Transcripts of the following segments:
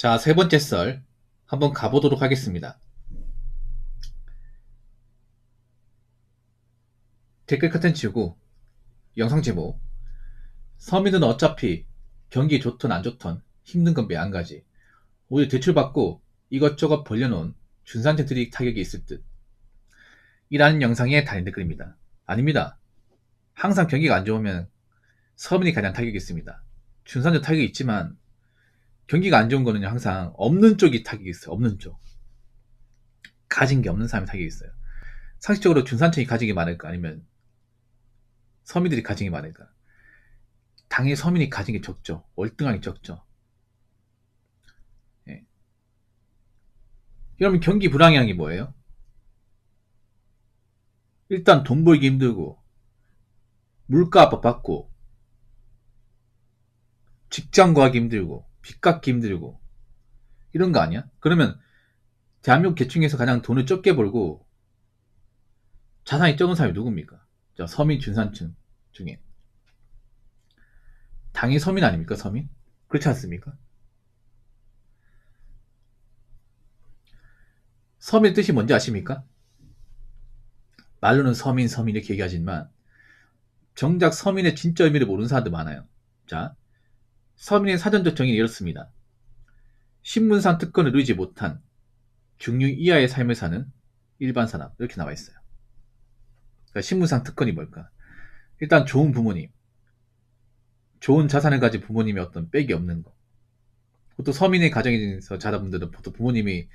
자, 세 번째 썰 한번 가보도록 하겠습니다. 댓글 커튼 치우고 영상 제목: 서민은 어차피 경기 좋든 안 좋든 힘든 건 매한가지. 오히려 대출받고 이것저것 벌려놓은 중산층들이 타격이 있을 듯. 이라는 영상에 달린 댓글입니다. 아닙니다. 항상 경기가 안 좋으면 서민이 가장 타격이 있습니다. 중산층 타격이 있지만 경기가 안 좋은 거는 항상 없는 쪽이 타격이 있어요. 없는 쪽. 가진 게 없는 사람이 타격이 있어요. 상식적으로 중산층이 가진 게 많을까 아니면 서민들이 가진 게 많을까? 당연히 서민이 가진 게 적죠. 월등하게 적죠. 예. 그러면 경기 불황이라는 게 뭐예요? 일단 돈 벌기 힘들고 물가 압박 받고 직장 구하기 힘들고 빚 갚기 힘들고 이런 거 아니야? 그러면 대한민국 계층에서 가장 돈을 적게 벌고 자산이 적은 사람이 누굽니까? 서민 중산층 중에 당연히 서민 아닙니까? 서민? 그렇지 않습니까? 서민의 뜻이 뭔지 아십니까? 말로는 서민 이렇게 얘기하지만 정작 서민의 진짜 의미를 모르는 사람들 많아요. 자, 서민의 사전적 정의는 이렇습니다. 신분상 특권을 누리지 못한 중류 이하의 삶을 사는 일반 사람, 이렇게 나와 있어요. 그러니까 신분상 특권이 뭘까? 일단 좋은 부모님, 좋은 자산을 가진 부모님의 어떤 빽이 없는 거. 보통 서민의 가정에서 자란 분들은 보통 부모님이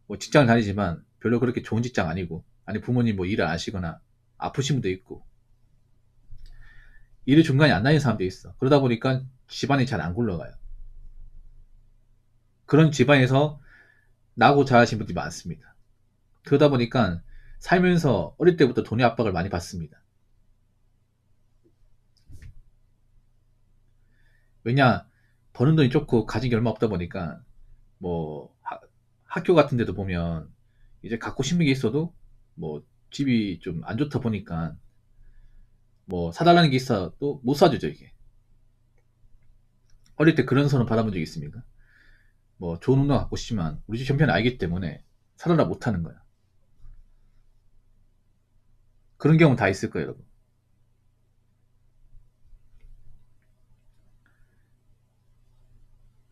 뭐 직장을 다니지만 별로 그렇게 좋은 직장 아니고, 아니 부모님 뭐 일을 안 하시거나 아프신 분도 있고, 일을 중간에 안 다니는 사람도 있어. 그러다 보니까 집안이 잘 안 굴러가요. 그런 집안에서 나고 자라신 분들이 많습니다. 그러다 보니까 살면서 어릴 때부터 돈의 압박을 많이 받습니다. 왜냐, 버는 돈이 좋고 가진 게 얼마 없다 보니까 뭐 학교 같은 데도 보면 이제 갖고 싶은 게 있어도 뭐 집이 좀 안 좋다 보니까 뭐 사달라는 게 있어도 못 사주죠. 이게 어릴 때 그런 선을 받아본 적 있습니까? 뭐 좋은 운동 갖고 싶지만 우리 집 형편을 알기 때문에 사달라 못하는 거야. 그런 경우 다 있을 거예요, 여러분.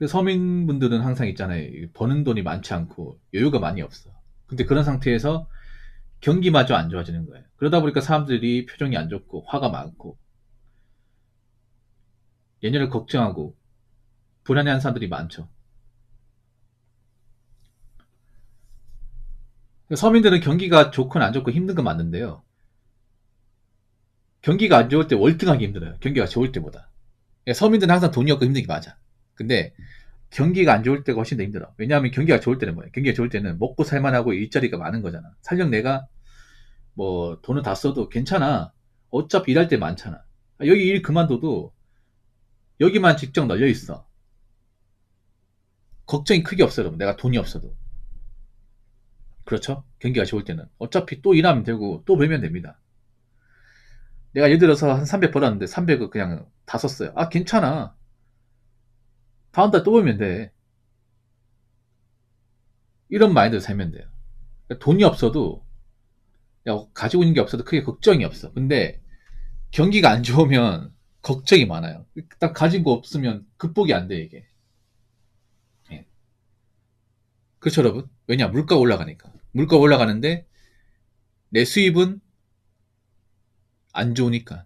서민분들은 항상 있잖아요. 버는 돈이 많지 않고 여유가 많이 없어. 근데 그런 상태에서 경기마저 안 좋아지는 거예요. 그러다 보니까 사람들이 표정이 안 좋고 화가 많고 내년을 걱정하고 불안해하는 사람들이 많죠. 서민들은 경기가 좋건 안 좋건 힘든 건 맞는데요. 경기가 안 좋을 때 월등하게 힘들어요. 경기가 좋을 때보다. 서민들은 항상 돈이 없고 힘든 게 맞아. 근데 경기가 안 좋을 때가 훨씬 더 힘들어. 왜냐하면 경기가 좋을 때는 뭐예요? 경기가 좋을 때는 먹고 살만하고 일자리가 많은 거잖아. 설령 내가 뭐 돈을 다 써도 괜찮아. 어차피 일할 때 많잖아. 여기 일 그만둬도 여기만 직접 널려 있어. 걱정이 크게 없어요, 여러분. 내가 돈이 없어도. 그렇죠? 경기가 좋을 때는 어차피 또 일하면 되고 또 벌면 됩니다. 내가 예를 들어서 한 300 벌었는데 300을 그냥 다 썼어요. 아, 괜찮아. 다음 달 또 벌면 돼. 이런 마인드로 살면 돼요. 그러니까 돈이 없어도, 내가 가지고 있는 게 없어도 크게 걱정이 없어. 근데 경기가 안 좋으면 걱정이 많아요. 딱 가진 거 없으면 극복이 안 돼, 이게. 예. 그렇죠, 여러분? 왜냐? 물가 올라가니까. 물가 올라가는데 내 수입은 안 좋으니까.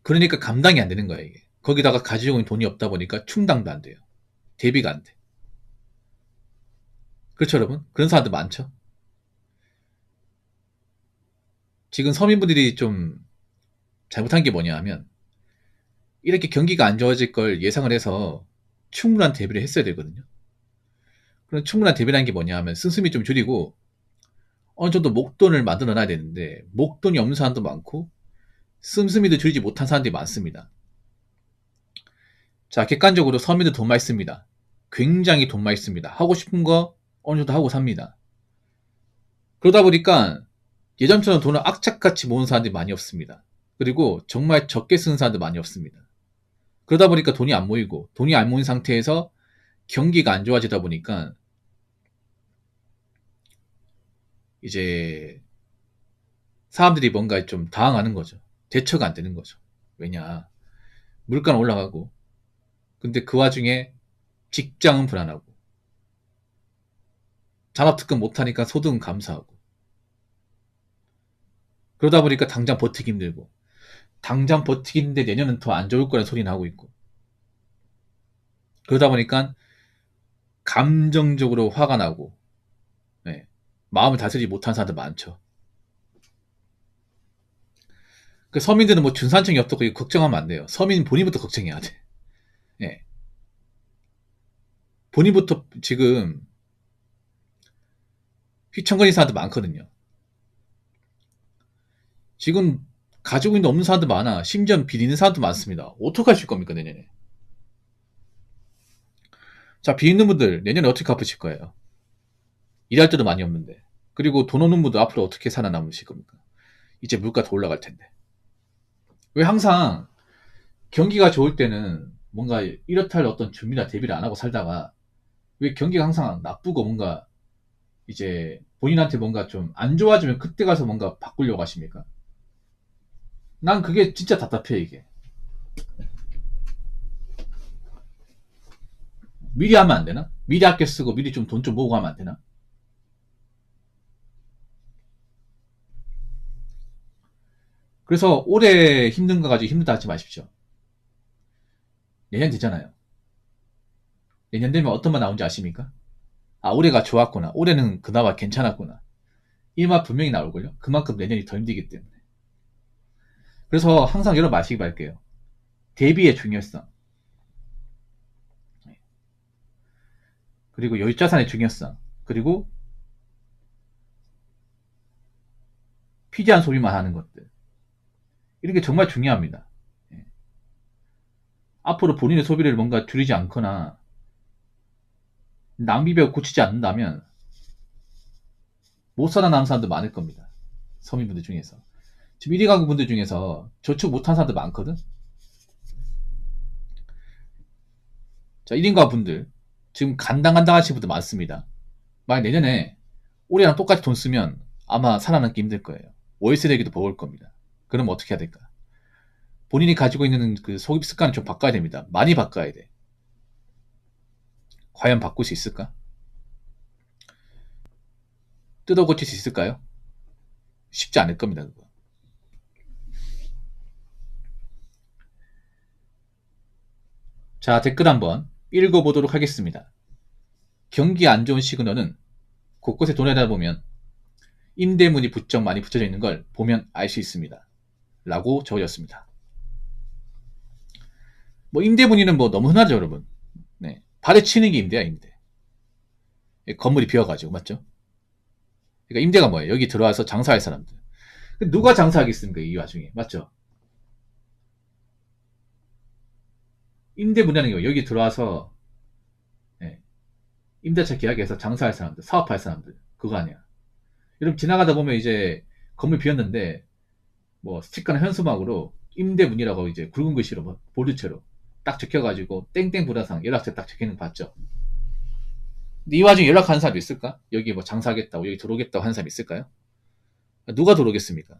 그러니까 감당이 안 되는 거야, 이게. 거기다가 가지고 있는 돈이 없다 보니까 충당도 안 돼요. 대비가 안 돼. 그렇죠, 여러분? 그런 사람들 많죠? 지금 서민분들이 좀 잘못한 게 뭐냐 하면, 이렇게 경기가 안 좋아질 걸 예상을 해서 충분한 대비를 했어야 되거든요. 그런 충분한 대비라는 게 뭐냐 하면 씀씀이 좀 줄이고 어느 정도 목돈을 만들어 놔야 되는데, 목돈이 없는 사람도 많고 씀씀이도 줄이지 못한 사람들이 많습니다. 자, 객관적으로 서민들 돈 많이 씁니다. 굉장히 돈 많이 씁니다. 하고 싶은 거 어느 정도 하고 삽니다. 그러다 보니까 예전처럼 돈을 악착같이 모으는 사람들이 많이 없습니다. 그리고 정말 적게 쓰는 사람도 많이 없습니다. 그러다 보니까 돈이 안 모이고, 돈이 안 모인 상태에서 경기가 안 좋아지다 보니까 이제 사람들이 뭔가 좀 당황하는 거죠. 대처가 안 되는 거죠. 왜냐, 물가는 올라가고, 근데 그 와중에 직장은 불안하고, 잔업특근 못하니까 소득은 감소하고, 그러다 보니까 당장 버티기 힘들고, 당장 버티기 힘든데 내년은 더 안 좋을 거라는 소리 나오고 있고, 그러다 보니까 감정적으로 화가 나고, 네, 마음을 다스리지 못한 사람들 많죠. 그 서민들은 뭐 준산층이 없다고 걱정하면 안 돼요. 서민 본인부터 걱정해야 돼. 예. 본인부터 지금 휘청거리는 사람들 많거든요. 지금 가지고 있는 없는 사람도 많아. 심지어 빚 있는 사람도 많습니다. 어떡하실 겁니까, 내년에? 자, 빚 있는 분들, 내년에 어떻게 갚으실 거예요? 일할 때도 많이 없는데. 그리고 돈 없는 분들 앞으로 어떻게 살아남으실 겁니까? 이제 물가 더 올라갈 텐데. 왜 항상 경기가 좋을 때는 뭔가 이렇다 할 어떤 준비나 대비를 안 하고 살다가 왜 경기가 항상 나쁘고 뭔가 이제 본인한테 뭔가 좀 안 좋아지면 그때 가서 뭔가 바꾸려고 하십니까? 난 그게 진짜 답답해, 이게. 미리 하면 안 되나? 미리 아껴 쓰고 미리 좀 돈 좀 모으고 하면 안 되나? 그래서 올해 힘든 거 가지고 힘들다 하지 마십시오. 내년 되잖아요. 내년 되면 어떤 말 나온지 아십니까? 아, 올해가 좋았구나. 올해는 그나마 괜찮았구나. 이 말 분명히 나올걸요? 그만큼 내년이 더 힘들기 때문에. 그래서 항상 이런 마시기 바랄게요. 대비의 중요성. 그리고 여유자산의 중요성. 그리고 피지한 소비만 하는 것들. 이런 게 정말 중요합니다. 예. 앞으로 본인의 소비를 뭔가 줄이지 않거나 낭비벽 고치지 않는다면 못 살아남는 사람들 많을 겁니다. 서민분들 중에서. 지금 1위 가구 분들 중에서 저축 못한 사람들 많거든? 자, 1인 가구 분들. 지금 간당간당하신 분들 많습니다. 만약 내년에 올해랑 똑같이 돈 쓰면 아마 살아남기 힘들 거예요. 월세 내기도 버거울 겁니다. 그럼 어떻게 해야 될까? 본인이 가지고 있는 그 소비 습관을 좀 바꿔야 됩니다. 많이 바꿔야 돼. 과연 바꿀 수 있을까? 뜯어 고칠 수 있을까요? 쉽지 않을 겁니다. 그거. 자, 댓글 한번 읽어보도록 하겠습니다. 경기 안 좋은 시그널은 곳곳에 돌아다보면 임대문이 부쩍 많이 붙여져 있는 걸 보면 알 수 있습니다. 라고 적어졌습니다. 뭐 임대문의는 뭐 너무 흔하죠, 여러분. 네. 발에 치는 게 임대야, 임대. 건물이 비어가지고, 맞죠? 그러니까 임대가 뭐예요? 여기 들어와서 장사할 사람들. 누가 장사하겠습니까, 이 와중에. 맞죠? 임대문이라는 게 여기 들어와서 네. 임대차 계약해서 장사할 사람들, 사업할 사람들. 그거 아니야. 여러분 지나가다 보면 이제 건물 비었는데 뭐 스티커나 현수막으로 임대문이라고 이제 굵은 글씨로 뭐 보드체로 딱 적혀가지고 땡땡 부라상 연락처 딱 적혀있는 거 봤죠? 근데 이 와중에 연락하는 사람이 있을까? 여기 뭐 장사하겠다고 여기 들어오겠다고 하는 사람이 있을까요? 누가 들어오겠습니까?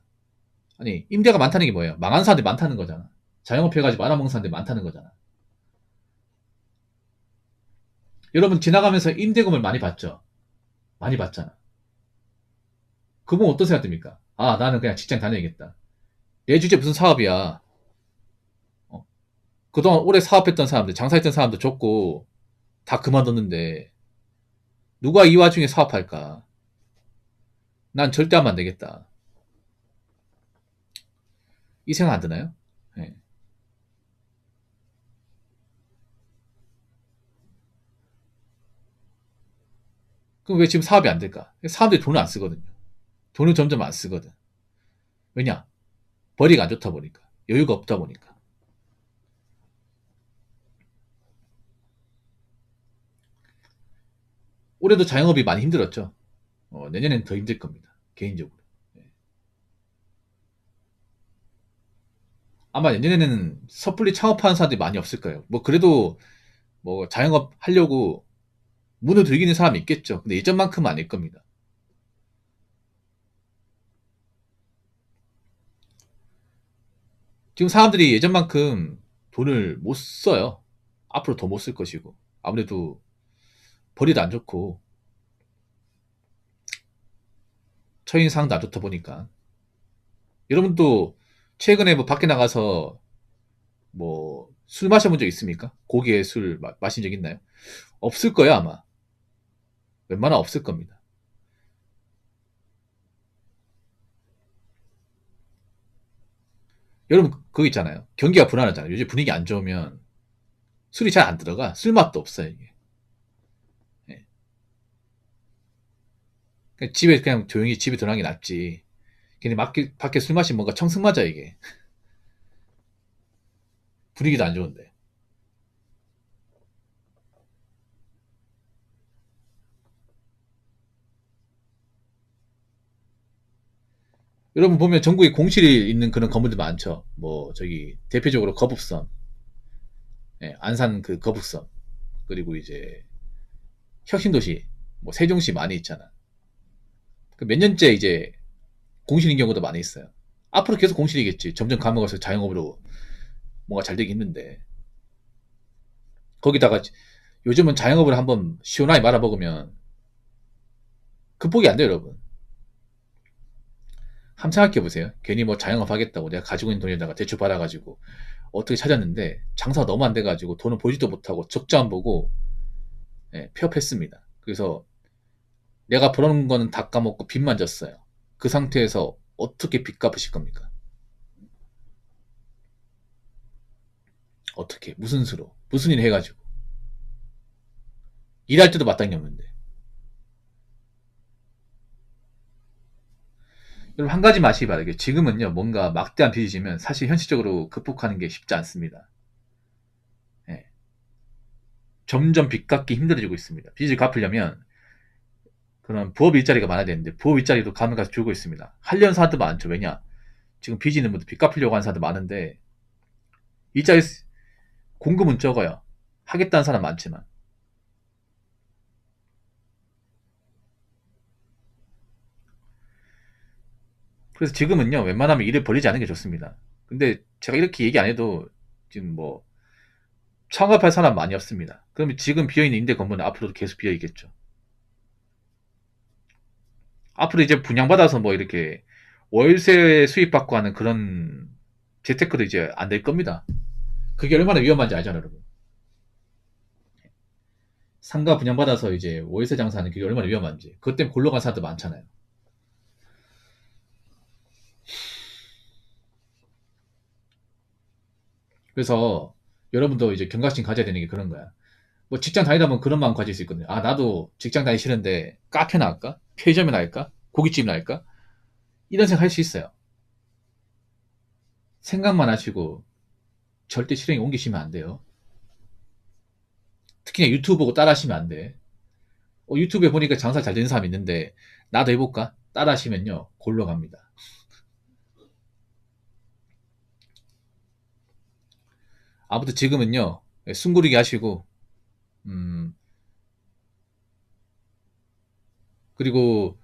아니 임대가 많다는 게 뭐예요? 망한 사람들이 많다는 거잖아. 자영업 해가지고 말아먹는 사람들이 많다는 거잖아. 여러분 지나가면서 임대금을 많이 받죠? 많이 받잖아. 그분 어떤 생각 듭니까? 아 나는 그냥 직장 다녀야겠다. 내 주제 무슨 사업이야. 어, 그동안 오래 사업했던 사람들, 장사했던 사람도 줬고 다 그만뒀는데 누가 이 와중에 사업할까? 난 절대 하면 안 되겠다. 이 생각 안 드나요? 네. 그럼 왜 지금 사업이 안 될까? 사람들이 돈을 안 쓰거든요. 돈을 점점 안 쓰거든. 왜냐? 벌이가 안 좋다 보니까. 여유가 없다 보니까. 올해도 자영업이 많이 힘들었죠. 내년엔 더 힘들 겁니다. 개인적으로. 네. 아마 내년에는 섣불리 창업하는 사람들이 많이 없을 거예요. 뭐 그래도 뭐 자영업 하려고 문을 들기는 사람이 있겠죠. 근데 예전만큼은 아닐 겁니다. 지금 사람들이 예전만큼 돈을 못 써요. 앞으로 더 못 쓸 것이고. 아무래도 벌이도 안 좋고 처인상도 안 좋다 보니까. 여러분도 최근에 뭐 밖에 나가서 뭐 술 마셔본 적 있습니까? 고기에 술 마신 적 있나요? 없을 거예요, 아마. 웬만하면 없을 겁니다. 여러분 그거 있잖아요. 경기가 불안하잖아요. 요즘 분위기 안 좋으면 술이 잘 안 들어가. 술 맛도 없어요, 이게. 예. 그냥 집에 그냥 조용히 집에 들어가는 게 낫지. 괜히 밖에 술 마시면 뭔가 청승 맞아, 이게. 분위기도 안 좋은데. 여러분 보면 전국에 공실이 있는 그런 건물들 많죠. 뭐 저기 대표적으로 거북선, 예, 안산 그 거북선, 그리고 이제 혁신도시, 뭐 세종시 많이 있잖아. 그 몇 년째 이제 공실인 경우도 많이 있어요. 앞으로 계속 공실이겠지. 점점 감옥가서 자영업으로 뭔가 잘 되기 힘든데. 거기다가 요즘은 자영업을 한번 시원하게 말아먹으면 극복이 안 돼요, 여러분. 한번 생각해 보세요. 괜히 뭐 자영업 하겠다고 내가 가지고 있는 돈에다가 대출 받아가지고 어떻게 찾았는데 장사가 너무 안 돼가지고 돈을 보지도 못하고 적자 안 보고, 예, 폐업했습니다. 그래서 내가 벌어놓은 거는 다 까먹고 빚만 졌어요. 그 상태에서 어떻게 빚 갚으실 겁니까? 어떻게? 무슨 수로? 무슨 일 해가지고? 일할 때도 마땅히 없는데. 여러분 한 가지 마시기 바라요. 지금은요 뭔가 막대한 빚이 지면 사실 현실적으로 극복하는 게 쉽지 않습니다. 예. 점점 빚 갚기 힘들어지고 있습니다. 빚을 갚으려면 그런 부업 일자리가 많아야 되는데 부업 일자리도 가면 가서 줄고 있습니다. 하려는 사람도 많죠. 왜냐? 지금 빚 있는 분들 빚 갚으려고 하는 사람도 많은데 일자리 공급은 적어요. 하겠다는 사람 많지만. 그래서 지금은요 웬만하면 일을 벌리지 않는 게 좋습니다. 근데 제가 이렇게 얘기 안 해도 지금 뭐 창업할 사람 많이 없습니다. 그러면 지금 비어있는 임대 건물은 앞으로도 계속 비어있겠죠. 앞으로 이제 분양받아서 뭐 이렇게 월세 수입 받고 하는 그런 재테크도 이제 안 될 겁니다. 그게 얼마나 위험한지 알잖아요, 여러분. 상가 분양받아서 이제 월세 장사하는 그게 얼마나 위험한지. 그것 때문에 골로 간 사람도 많잖아요. 그래서 여러분도 이제 경각심 가져야 되는 게 그런 거야. 뭐 직장 다니다 보면 그런 마음 가질 수 있거든요. 아, 나도 직장 다니기 싫은데 카페 나갈까? 편의점에 나갈까? 고깃집 나갈까? 이런 생각 할 수 있어요. 생각만 하시고 절대 실행에 옮기시면 안 돼요. 특히나 유튜브 보고 따라 하시면 안 돼. 유튜브에 보니까 장사 잘 되는 사람 있는데 나도 해볼까? 따라 하시면요 골로 갑니다. 아무튼 지금은요 숨고르기 하시고, 음, 그리고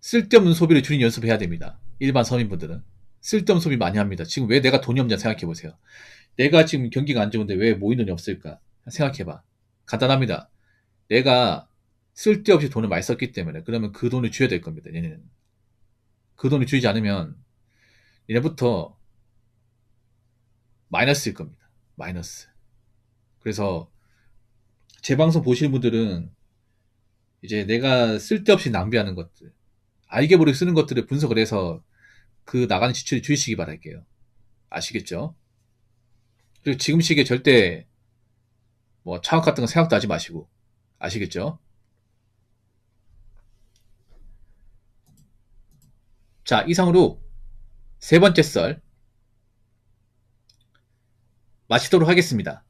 쓸데없는 소비를 줄이는 연습해야 됩니다. 일반 서민분들은 쓸데없는 소비 많이 합니다. 지금 왜 내가 돈이 없냐 생각해 보세요. 내가 지금 경기가 안 좋은데 왜 모인 돈이 없을까 생각해봐. 간단합니다. 내가 쓸데없이 돈을 많이 썼기 때문에. 그러면 그 돈을 줘야 될 겁니다. 얘네는 그 돈을 주지 않으면 얘네부터 마이너스일 겁니다. 마이너스. 그래서 제 방송 보시는 분들은 이제 내가 쓸데없이 낭비하는 것들, 알게 모르게 쓰는 것들을 분석을 해서 그 나가는 지출을 줄이시기 바랄게요. 아시겠죠? 그리고 지금 시기에 절대 뭐 창업 같은 거 생각도 하지 마시고. 아시겠죠? 자, 이상으로 세 번째 썰 마치도록 하겠습니다.